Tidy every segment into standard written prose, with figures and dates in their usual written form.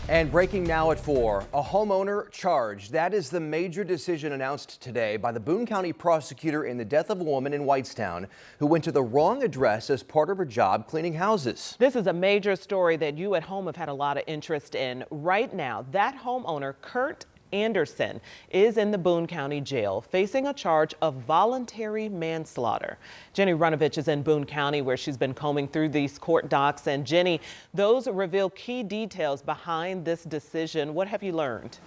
And breaking now at 4, a homeowner charged. That is the major decision announced today by the Boone County prosecutor in the death of a woman in Whitestown who went to the wrong address as part of her job cleaning houses. This is a major story that you at home have had a lot of interest in. Right now, that homeowner, Kurt Anderson, is in the Boone County Jail facing a charge of voluntary manslaughter. Jenny Runovich is in Boone County where she's been combing through these court docs. And Jenny, those reveal key details behind this decision. What have you learned?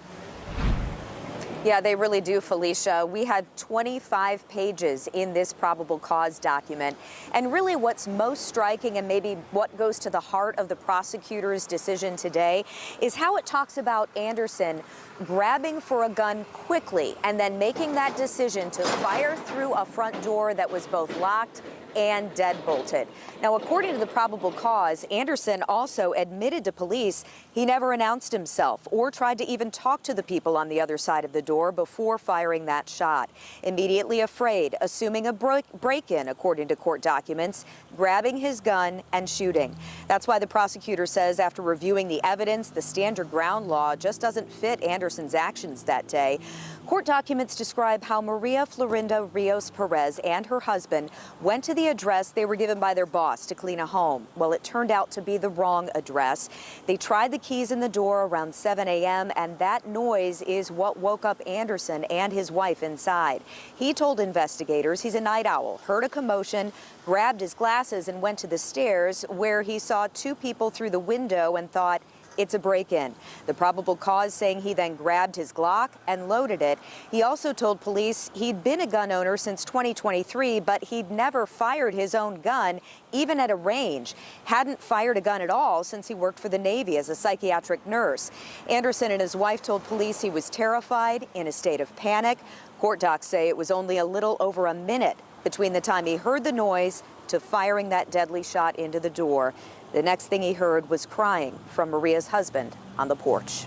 Yeah, they really do, Felicia. We had 25 pages in this probable cause document. And really what's most striking and maybe what goes to the heart of the prosecutor's decision today is how it talks about Anderson grabbing for a gun quickly and then making that decision to fire through a front door that was both locked and deadbolted. Now, according to the probable cause, Anderson also admitted to police he never announced himself or tried to even talk to the people on the other side of the door before firing that shot. Immediately afraid, assuming a break-in, according to court documents, grabbing his gun and shooting. That's why the prosecutor says after reviewing the evidence, the standard ground law just doesn't fit Anderson's actions that day. Court documents describe how Maria Florinda Rios Perez and her husband went to the address they were given by their boss to clean a home. Well, it turned out to be the wrong address. They tried the keys in the door around 7 a.m. and that noise is what woke up Anderson and his wife inside. He told investigators he's a night owl, heard a commotion, grabbed his glasses and went to the stairs where he saw two people through the window and thought, it's a break-in. The probable cause saying he then grabbed his Glock and loaded it. He also told police he'd been a gun owner since 2023, but he'd never fired his own gun, even at a range. Hadn't fired a gun at all since he worked for the Navy as a psychiatric nurse. Anderson and his wife told police he was terrified, in a state of panic. Court docs say it was only a little over a minute between the time he heard the noise to firing that deadly shot into the door. The next thing he heard was crying from Maria's husband on the porch.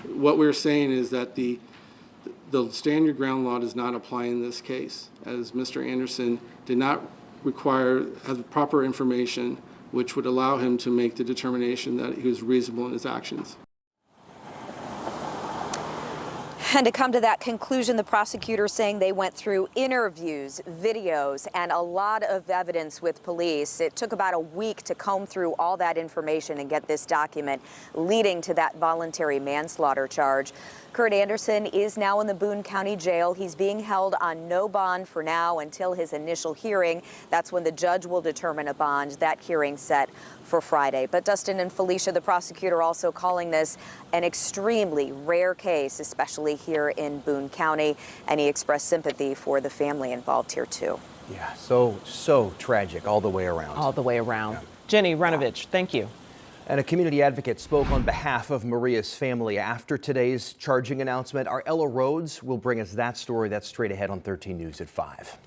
What we're saying is that the standard ground law does not apply in this case, as Mr. Anderson did not have proper information which would allow him to make the determination that he was reasonable in his actions. And to come to that conclusion, the prosecutor saying they went through interviews, videos, and a lot of evidence with police. It took about a week to comb through all that information and get this document leading to that voluntary manslaughter charge. Kurt Anderson is now in the Boone County Jail. He's being held on no bond for now until his initial hearing. That's when the judge will determine a bond. That hearing set for Friday. But Dustin and Felicia, the prosecutor also calling this an extremely rare case, especially here in Boone County, and he expressed sympathy for the family involved here too. Yeah, so tragic all the way around. All the way around. Yeah. Jenny Runovich, thank you. And a community advocate spoke on behalf of Maria's family after today's charging announcement. Our Ella Rhodes will bring us that story. That's straight ahead on 13 News at 5.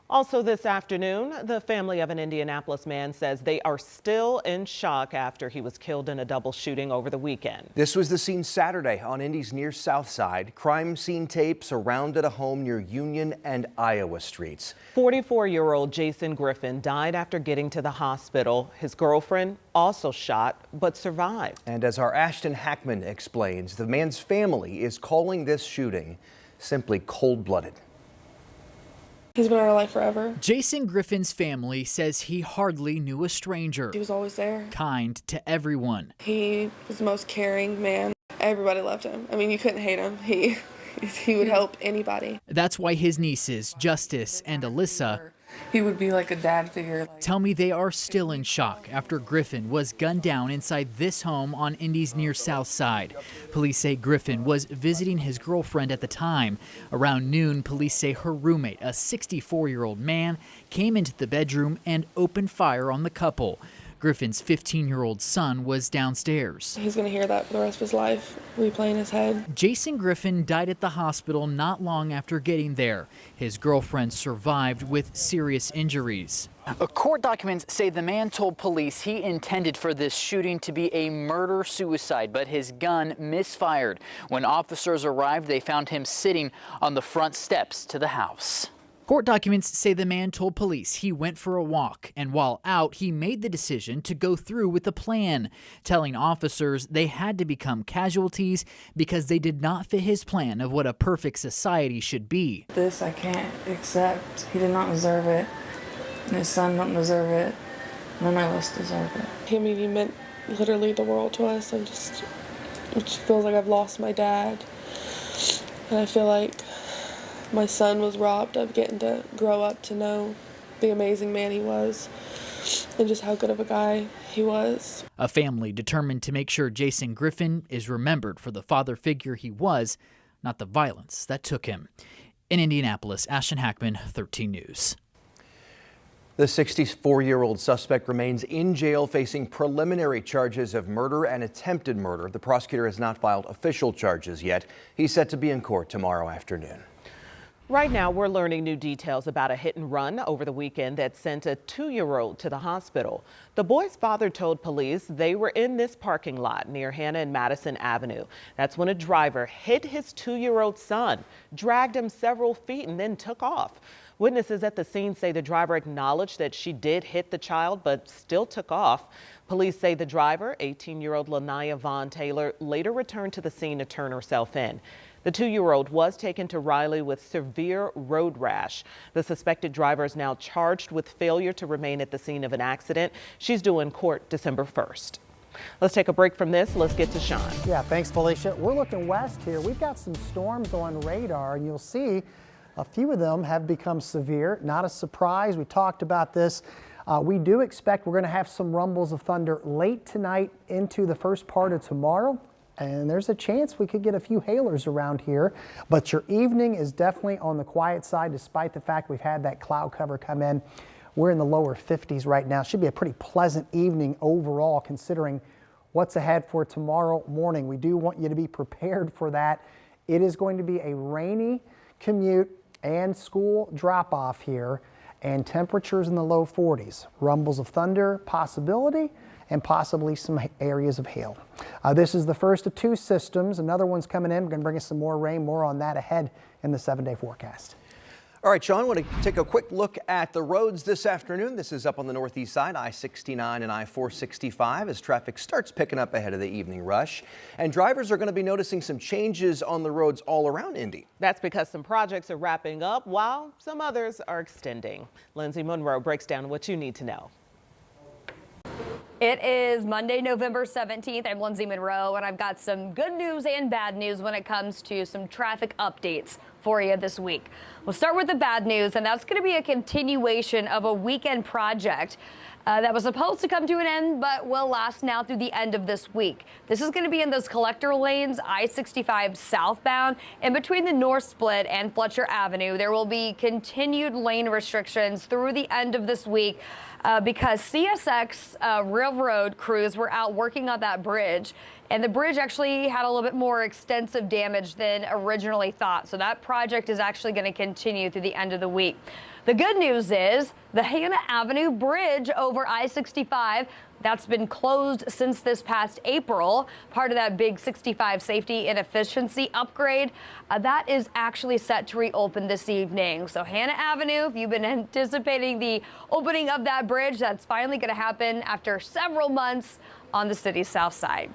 Also this afternoon, the family of an Indianapolis man says they are still in shock after he was killed in a double shooting over the weekend. This was the scene Saturday on Indy's near South Side. Crime scene tape surrounded a home near Union and Iowa streets. 44-year-old Jason Griffin died after getting to the hospital. His girlfriend also shot but survived. And as our Ashton Hackman explains, the man's family is calling this shooting simply cold-blooded. He's been in our life forever. Jason Griffin's family says he hardly knew a stranger. He was always there. Kind to everyone. He was the most caring man. Everybody loved him. I mean, you couldn't hate him. He would help anybody. That's why his nieces, Justice and Alyssa, He would be like a dad figure. tell me they are still in shock after Griffin was gunned down inside this home on Indy's near South Side. Police say Griffin was visiting his girlfriend at the time. Around noon, police say her roommate, a 64-year-old man, came into the bedroom and opened fire on the couple. Griffin's 15-year-old son was downstairs. He's going to hear that for the rest of his life, replaying his head. Jason Griffin died at the hospital not long after getting there. His girlfriend survived with serious injuries. Court documents say the man told police he intended for this shooting to be a murder-suicide, but his gun misfired. When officers arrived, they found him sitting on the front steps to the house. Court documents say the man told police he went for a walk, and while out, he made the decision to go through with the plan, telling officers they had to become casualties because they did not fit his plan of what a perfect society should be. This I can't accept. He did not deserve it. And his son don't deserve it. None of us deserve it. I mean, he meant literally the world to us. It just feels like I've lost my dad. And I feel like my son was robbed of getting to grow up to know the amazing man he was and just how good of a guy he was. A family determined to make sure Jason Griffin is remembered for the father figure he was, not the violence that took him. In Indianapolis, Ashton Hackman, 13 News. The 64-year-old suspect remains in jail facing preliminary charges of murder and attempted murder. The prosecutor has not filed official charges yet. He's set to be in court tomorrow afternoon. Right now, we're learning new details about a hit and run over the weekend that sent a 2-year-old to the hospital. The boy's father told police they were in this parking lot near Hannah and Madison Avenue. That's when a driver hit his 2-year-old son, dragged him several feet, and then took off. Witnesses at the scene say the driver acknowledged that she did hit the child, but still took off. Police say the driver, 18-year-old Lanaya Vaughn Taylor, later returned to the scene to turn herself in. The 2-year-old was taken to Riley with severe road rash. The suspected driver is now charged with failure to remain at the scene of an accident. She's due in court December 1st. Let's take a break from this. Let's get to Sean. Yeah, thanks, Felicia. We're looking west here. We've got some storms on radar, and you'll see a few of them have become severe. Not a surprise. We talked about this. We do expect we're going to have some rumbles of thunder late tonight into the first part of tomorrow. And there's a chance we could get a few hailers around here, but your evening is definitely on the quiet side despite the fact we've had that cloud cover come in. We're in the lower 50s right now. Should be a pretty pleasant evening overall considering what's ahead for tomorrow morning. We do want you to be prepared for that. It is going to be a rainy commute and school drop-off here, and temperatures in the low 40s. Rumbles of thunder possibility, and possibly some areas of hail. This is the first of two systems. Another one's coming in. We're going to bring us some more rain. More on that ahead in the 7-day forecast. All right, Sean, I want to take a quick look at the roads this afternoon. This is up on the northeast side, I-69 and I-465, as traffic starts picking up ahead of the evening rush. And drivers are going to be noticing some changes on the roads all around Indy. That's because some projects are wrapping up while some others are extending. Lindsay Monroe breaks down what you need to know. It is Monday, November 17th. I'm Lindsay Monroe, and I've got some good news and bad news when it comes to some traffic updates for you this week. We'll start with the bad news, and that's going to be a continuation of a weekend project that was supposed to come to an end, but will last now through the end of this week. This is going to be in those collector lanes, I-65 southbound, and between the North Split and Fletcher Avenue. There will be continued lane restrictions through the end of this week. Because CSX railroad crews were out working on that bridge, and the bridge actually had a little bit more extensive damage than originally thought. So that project is actually going to continue through the end of the week. The good news is the Hannah Avenue Bridge over I-65, that's been closed since this past April, part of that big 65 safety and efficiency upgrade. That is actually set to reopen this evening. So Hannah Avenue, if you've been anticipating the opening of that bridge, that's finally going to happen after several months on the city's south side.